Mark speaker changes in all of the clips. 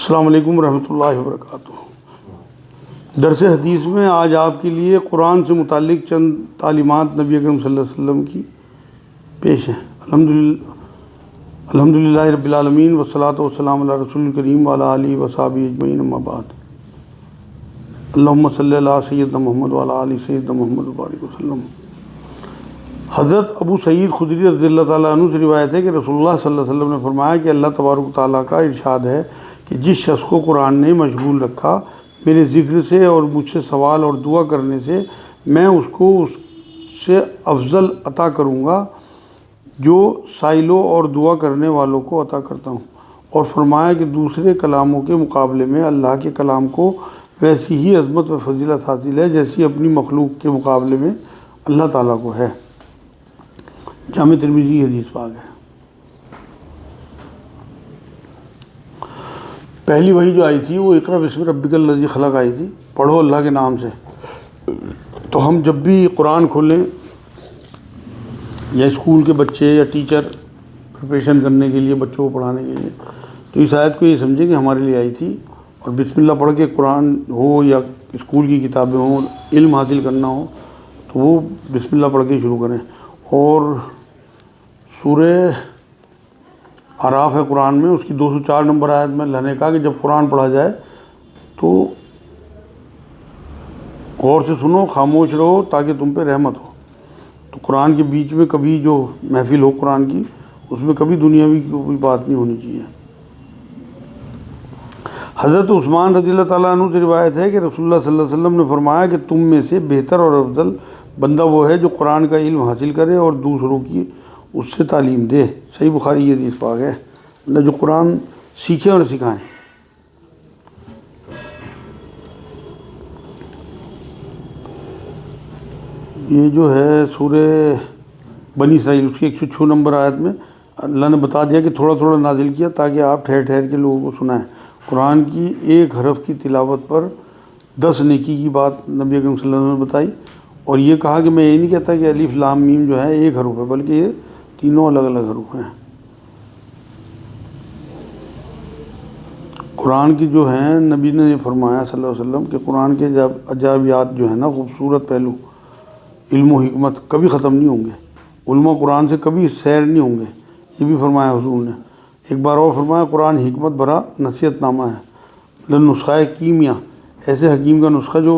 Speaker 1: السلام علیکم ورحمۃ اللہ وبرکاتہ۔ درس حدیث میں آج آپ کے لیے قرآن سے متعلق چند تعلیمات نبی اکرم صلی اللہ علیہ وسلم کی پیش ہیں۔ الحمدللہ رب العالمین والصلاۃ والسلام علی رسول الکریم وعلی آلہ وصحبہ اجمعین، اما بعد۔ اللہم صلی علی سیدنا محمد وعلی آل سیدنا محمد وبارک وسلم۔ حضرت ابو سعید خدری رضی اللہ تعالیٰ عنہ سے روایت ہے کہ رسول اللہ صلی اللہ علیہ وسلم نے فرمایا کہ اللہ تبارک و تعالیٰ کا ارشاد ہے کہ جس شخص کو قرآن نے مشغول رکھا میرے ذکر سے اور مجھ سے سوال اور دعا کرنے سے، میں اس کو اس سے افضل عطا کروں گا جو سائلوں اور دعا کرنے والوں کو عطا کرتا ہوں۔ اور فرمایا کہ دوسرے کلاموں کے مقابلے میں اللہ کے کلام کو ویسی ہی عظمت و فضیلت حاصل ہے جیسی اپنی مخلوق کے مقابلے میں اللہ تعالیٰ کو ہے۔ جامع ترمذی حدیث پاک ہے۔ پہلی وحی جو آئی تھی وہ اقرأ بسم ربک الذی خلق آئی تھی، پڑھو اللہ کے نام سے۔ تو ہم جب بھی قرآن کھولیں یا اسکول کے بچے یا ٹیچر پریپریشن کرنے کے لیے، بچوں کو پڑھانے کے لیے، تو اس آیت کو یہ سمجھیں کہ ہمارے لیے آئی تھی، اور بسم اللہ پڑھ کے قرآن ہو یا اسکول کی کتابیں ہوں، علم حاصل کرنا ہو تو وہ بسم اللہ پڑھ کے شروع کریں۔ اور سورہ اعراف ہے قرآن میں، اس کی 204 نمبر آیت میں اللہ نے کہا کہ جب قرآن پڑھا جائے تو غور سے سنو، خاموش رہو تاکہ تم پہ رحمت ہو۔ تو قرآن کے بیچ میں کبھی جو محفل ہو قرآن کی، اس میں کبھی دنیاوی کی کوئی بات نہیں ہونی چاہیے۔ حضرت عثمان رضی اللہ تعالیٰ عنہ سے روایت ہے کہ رسول اللہ صلی اللہ علیہ وسلم نے فرمایا کہ تم میں سے بہتر اور افضل بندہ وہ ہے جو قرآن کا علم حاصل کرے اور دوسروں کی اس سے تعلیم دے۔ صحیح بخاری یہ حدیث پاک ہے۔ اللہ جو قرآن سیکھیں اور سکھائیں۔ یہ جو ہے سورہ بنی اسرائیل، اس کی 106 نمبر آیت میں اللہ نے بتا دیا کہ تھوڑا تھوڑا نازل کیا تاکہ آپ ٹھہر ٹھہر کے لوگوں کو سنائیں۔ قرآن کی ایک حرف کی تلاوت پر 10 نیکی کی بات نبی اکرم صلی اللہ علیہ وسلم نے بتائی، اور یہ کہا کہ میں یہ نہیں کہتا کہ الف لام میم جو ہے ایک حرف ہے، بلکہ یہ تینوں الگ الگ حروف ہیں۔ قرآن کی جو ہیں، نبی نے یہ فرمایا صلی اللہ علیہ وسلم کہ قرآن کے عجائبات جو ہیں نا، خوبصورت پہلو، علم و حکمت کبھی ختم نہیں ہوں گے، علماء قرآن سے کبھی سیر نہیں ہوں گے، یہ بھی فرمایا حضور نے۔ ایک بار اور فرمایا قرآن حکمت بھرا نصیحت نامہ ہے، مطلب نسخہ کیمیا، ایسے حکیم کا نسخہ جو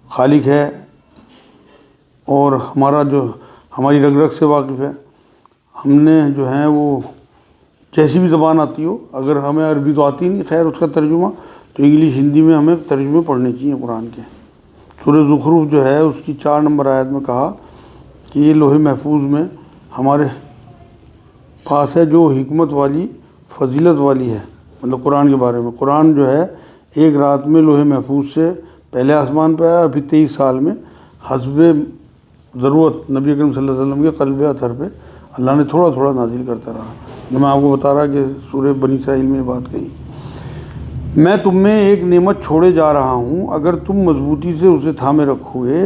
Speaker 1: خالق ہے اور ہماری رگ رگ سے واقف ہے۔ ہم نے جو ہیں وہ جیسی بھی زبان آتی ہو، اگر ہمیں عربی تو آتی نہیں، خیر اس کا ترجمہ تو انگلش ہندی میں ہمیں ترجمے پڑھنے چاہیے قرآن کے۔ سورہ زخرف جو ہے اس کی 4 نمبر آیت میں کہا کہ یہ لوح محفوظ میں ہمارے پاس ہے جو حکمت والی فضیلت والی ہے، مطلب قرآن کے بارے میں۔ قرآن جو ہے ایک رات میں لوح محفوظ سے پہلے آسمان پہ آیا، اور پھر 23 سال میں حسب ضرورت نبی اکرم صلی اللہ علیہ وسلم کے قلب اطہر پہ اللہ نے تھوڑا تھوڑا نازل کرتا رہا۔ جو میں آپ کو بتا رہا کہ سورہ بنی اسرائیل میں یہ بات کہی، میں تم میں ایک نعمت چھوڑے جا رہا ہوں، اگر تم مضبوطی سے اسے تھامے رکھو گے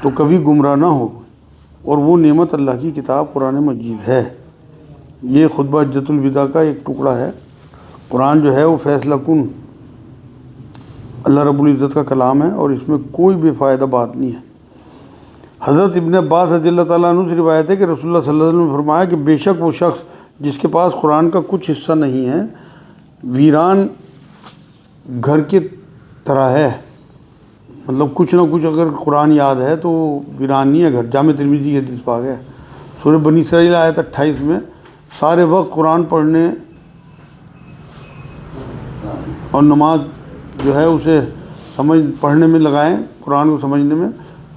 Speaker 1: تو کبھی گمراہ نہ ہوگے، اور وہ نعمت اللہ کی کتاب قرآن مجید ہے۔ یہ خطبہ حجۃ الوداع کا ایک ٹکڑا ہے۔ قرآن جو ہے وہ فیصلہ کن اللہ رب العزت کا کلام ہے، اور اس میں کوئی بے فائدہ بات نہیں ہے۔ حضرت ابن عباس رضی اللہ تعالیٰ عنہ سے روایت ہے کہ رسول اللہ صلی اللہ علیہ وسلم نے فرمایا کہ بے شک وہ شخص جس کے پاس قرآن کا کچھ حصہ نہیں ہے، ویران گھر کی طرح ہے، مطلب کچھ نہ کچھ اگر قرآن یاد ہے تو ویران نہیں ہے گھر۔ جامع ترمذی کی حدیث پاک ہے۔ سورہ بنی اسرائیل آیت 28 میں سارے وقت قرآن پڑھنے اور نماز جو ہے اسے پڑھنے میں لگائیں، قرآن کو سمجھنے میں،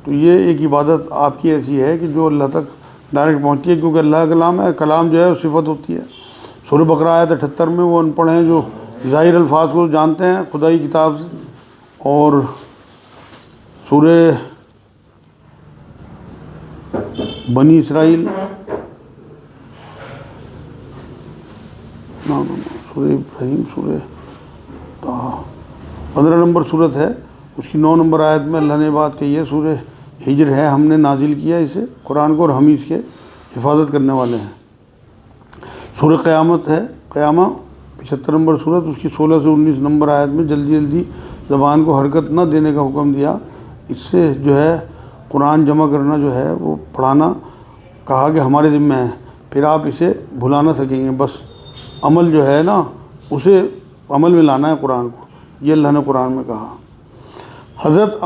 Speaker 1: تو یہ ایک عبادت آپ کی ایسی ہے کہ جو اللہ تک ڈائریکٹ پہنچتی ہے، کیونکہ اللہ کا کلام ہے، کلام جو ہے وہ صفت ہوتی ہے۔ سورہ بقرہ آیت 78 میں وہ ان پڑھ ہیں جو ظاہر الفاظ کو جانتے ہیں خدائی کتاب سے، اور سورہ بنی اسرائیل سورہ ابراہیم، سورہ 15 نمبر صورت ہے، اس کی 9 نمبر آیت میں اللہ نے بات کہی ہے۔ سورہ ہجر ہے، ہم نے نازل کیا اسے قرآن کو، اور ہم اس کے حفاظت کرنے والے ہیں۔ سورہ قیامت ہے، قیامہ 75 نمبر صورت، اس کی 16 سے 19 نمبر آیت میں جلدی جلدی زبان کو حرکت نہ دینے کا حکم دیا۔ اس سے جو ہے قرآن جمع کرنا جو ہے وہ پڑھانا کہا کہ ہمارے ذمہ ہے، پھر آپ اسے بھلا نہ سکیں گے، بس عمل جو ہے نا اسے عمل میں لانا ہے قرآن کو، یہ اللہ نے قرآن میں کہا۔ حضرت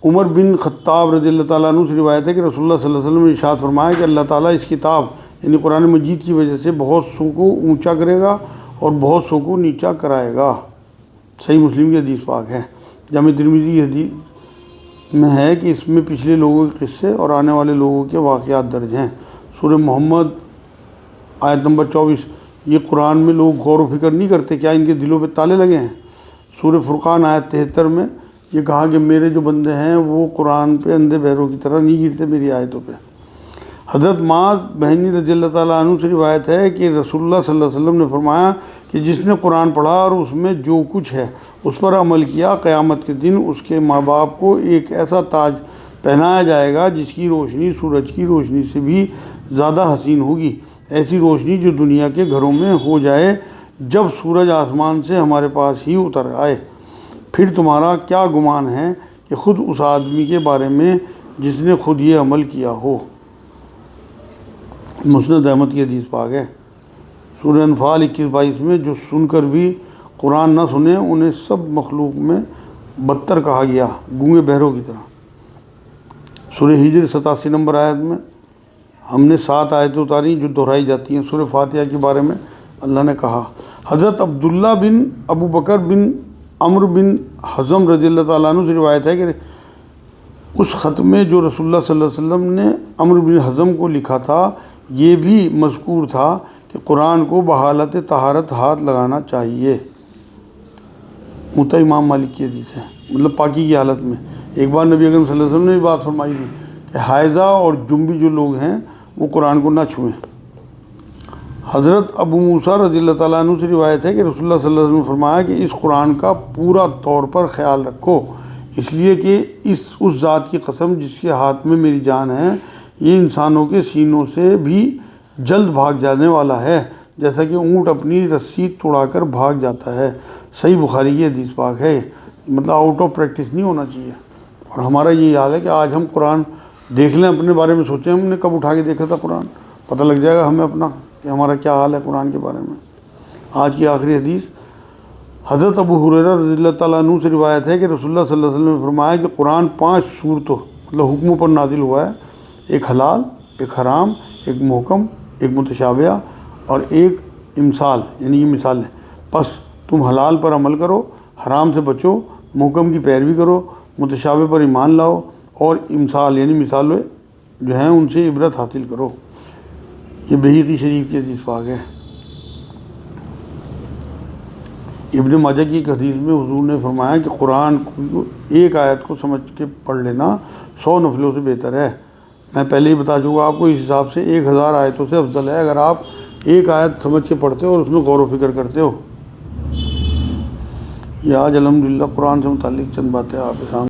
Speaker 1: عمر بن خطاب رضی اللہ تعالیٰ عنہ سے روایت ہے کہ رسول اللہ صلی اللہ علیہ وسلم نے ارشاد فرمایا کہ اللہ تعالیٰ اس کتاب یعنی قرآن مجید کی وجہ سے بہت سو کو اونچا کرے گا اور بہت سو کو نیچا کرائے گا۔ صحیح مسلم کی حدیث پاک ہے۔ جامع ترمذی کی حدیث میں ہے کہ اس میں پچھلے لوگوں کے قصے اور آنے والے لوگوں کے واقعات درج ہیں۔ سورہ محمد آیت نمبر 24، یہ قرآن میں لوگ غور و فکر نہیں کرتے، کیا ان کے دلوں پہ تالے لگے ہیں؟ سورہ فرقان آیت 73 میں یہ کہا کہ میرے جو بندے ہیں وہ قرآن پہ اندھے بہروں کی طرح نہیں گرتے میری آیتوں پہ۔ حضرت معاذ بہنی رضی اللہ تعالیٰ عنہ سے روایت ہے کہ رسول اللہ صلی اللہ علیہ وسلم نے فرمایا کہ جس نے قرآن پڑھا اور اس میں جو کچھ ہے اس پر عمل کیا، قیامت کے دن اس کے ماں باپ کو ایک ایسا تاج پہنایا جائے گا جس کی روشنی سورج کی روشنی سے بھی زیادہ حسین ہوگی، ایسی روشنی جو دنیا کے گھروں میں ہو جائے جب سورج آسمان سے ہمارے پاس ہی اتر آئے۔ پھر تمہارا کیا گمان ہے کہ خود اس آدمی کے بارے میں جس نے خود یہ عمل کیا ہو۔ مسند احمد کی حدیث پاک ہے۔ سورہ انفال 21-22 میں جو سن کر بھی قرآن نہ سنے انہیں سب مخلوق میں بدتر کہا گیا، گونگے بہروں کی طرح۔ سورہ ہجر 87 نمبر آیت میں ہم نے 7 آیتیں اتاری جو دہرائی جاتی ہیں۔ سورہ فاتحہ کے بارے میں اللہ نے کہا۔ حضرت عبداللہ بن ابو بکر بن عمرو بن حزم رضی اللہ تعالیٰ عنہ سے روایت ہے کہ اس خط میں جو رسول اللہ صلی اللہ علیہ وسلم نے عمرو بن حزم کو لکھا تھا یہ بھی مذکور تھا کہ قرآن کو بحالت طہارت ہاتھ لگانا چاہیے۔ امام مالک کی حدیث ہے، مطلب پاکی کی حالت میں۔ ایک بار نبی اکرم صلی اللہ علیہ وسلم نے بھی بات فرمائی تھی کہ حائضہ اور جنبی جو لوگ ہیں وہ قرآن کو نہ چھوئیں۔ حضرت ابو موسیٰ رضی اللہ تعالیٰ عنہ سے روایت ہے کہ رسول اللہ صلی اللہ علیہ وسلم نے فرمایا کہ اس قرآن کا پورا طور پر خیال رکھو، اس لیے کہ اس ذات کی قسم جس کے ہاتھ میں میری جان ہے، یہ انسانوں کے سینوں سے بھی جلد بھاگ جانے والا ہے جیسا کہ اونٹ اپنی رسی توڑا کر بھاگ جاتا ہے۔ صحیح بخاری کی حدیث پاک ہے۔ مطلب آؤٹ آف پریکٹس نہیں ہونا چاہیے۔ اور ہمارا یہ حال ہے کہ آج ہم قرآن دیکھ لیں، اپنے بارے میں سوچیں ہم نے کب اٹھا کے دیکھا تھا قرآن، پتہ لگ جائے گا ہمیں اپنا کہ ہمارا کیا حال ہے قرآن کے بارے میں۔ آج کی آخری حدیث حضرت ابو ہریرہ رضی اللہ تعالیٰ عنہ سے روایت ہے کہ رسول اللہ صلی اللہ علیہ وسلم نے فرمایا کہ قرآن 5 صورتوں مطلب حکموں پر نازل ہوا ہے، ایک حلال، ایک حرام، ایک محکم، ایک متشابہ اور ایک امثال یعنی یہ مثال ہے۔ پس تم حلال پر عمل کرو، حرام سے بچو، محکم کی پیروی کرو، متشابہ پر ایمان لاؤ اور امثال یعنی مثالیں جو ہیں ان سے عبرت حاصل کرو۔ یہ بحیقی شریف کی حدیث پاک ہے۔ ابن ماجہ کی ایک حدیث میں حضور نے فرمایا کہ قرآن کو ایک آیت کو سمجھ کے پڑھ لینا 100 نفلوں سے بہتر ہے۔ میں پہلے ہی بتا چکا آپ کو، اس حساب سے 1000 آیتوں سے افضل ہے اگر آپ ایک آیت سمجھ کے پڑھتے ہو اور اس میں غور و فکر کرتے ہو۔ یہ آج الحمدللہ قرآن سے متعلق چند باتیں آپ کے سامنے